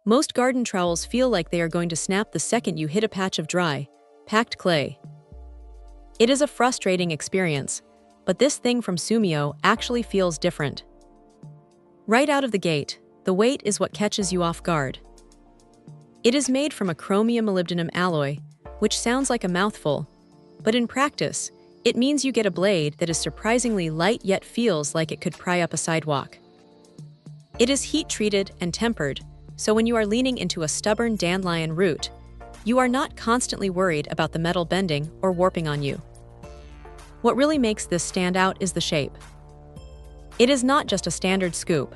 Most garden trowels feel like they are going to snap the second you hit a patch of dry, packed clay. It is a frustrating experience, but this thing from SUMIO actually feels different. Right out of the gate, the weight is what catches you off guard. It is made from a chromium-molybdenum alloy, which sounds like a mouthful, but in practice, it means you get a blade that is surprisingly light yet feels like it could pry up a sidewalk. It is heat-treated and tempered, so when you are leaning into a stubborn dandelion root, you are not constantly worried about the metal bending or warping on you. What really makes this stand out is the shape. It is not just a standard scoop.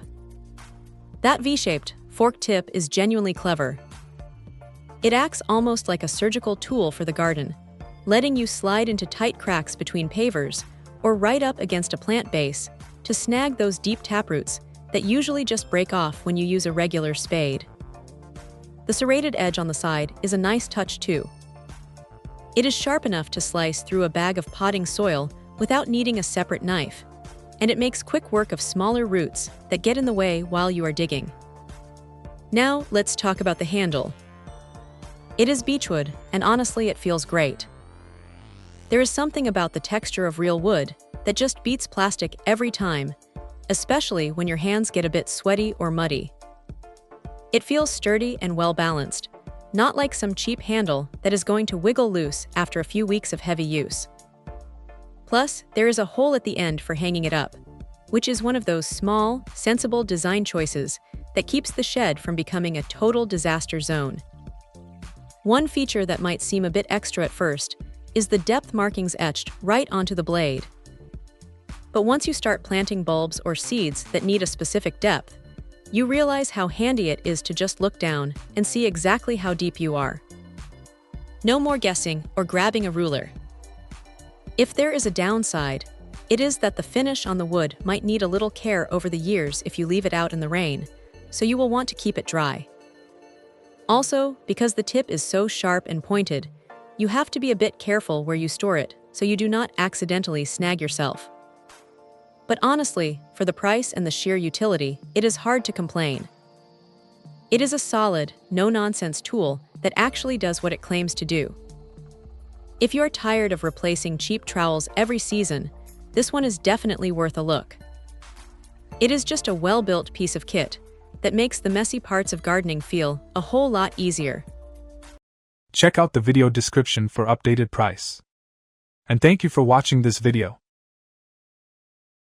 That V-shaped, forked tip is genuinely clever. It acts almost like a surgical tool for the garden, letting you slide into tight cracks between pavers or right up against a plant base to snag those deep taproots that usually just break off when you use a regular spade. The serrated edge on the side is a nice touch too. It is sharp enough to slice through a bag of potting soil without needing a separate knife, and it makes quick work of smaller roots that get in the way while you are digging. Now let's talk about the handle. It is beechwood, and honestly it feels great. There is something about the texture of real wood that just beats plastic every time, especially when your hands get a bit sweaty or muddy. It feels sturdy and well-balanced, not like some cheap handle that is going to wiggle loose after a few weeks of heavy use. Plus, there is a hole at the end for hanging it up, which is one of those small, sensible design choices that keeps the shed from becoming a total disaster zone. One feature that might seem a bit extra at first is the depth markings etched right onto the blade. But once you start planting bulbs or seeds that need a specific depth, you realize how handy it is to just look down and see exactly how deep you are. No more guessing or grabbing a ruler. If there is a downside, it is that the finish on the wood might need a little care over the years if you leave it out in the rain, so you will want to keep it dry. Also, because the tip is so sharp and pointed, you have to be a bit careful where you store it so you do not accidentally snag yourself. But honestly, for the price and the sheer utility, it is hard to complain. It is a solid, no-nonsense tool that actually does what it claims to do. If you're tired of replacing cheap trowels every season, this one is definitely worth a look. It is just a well-built piece of kit that makes the messy parts of gardening feel a whole lot easier. Check out the video description for updated price. And thank you for watching this video.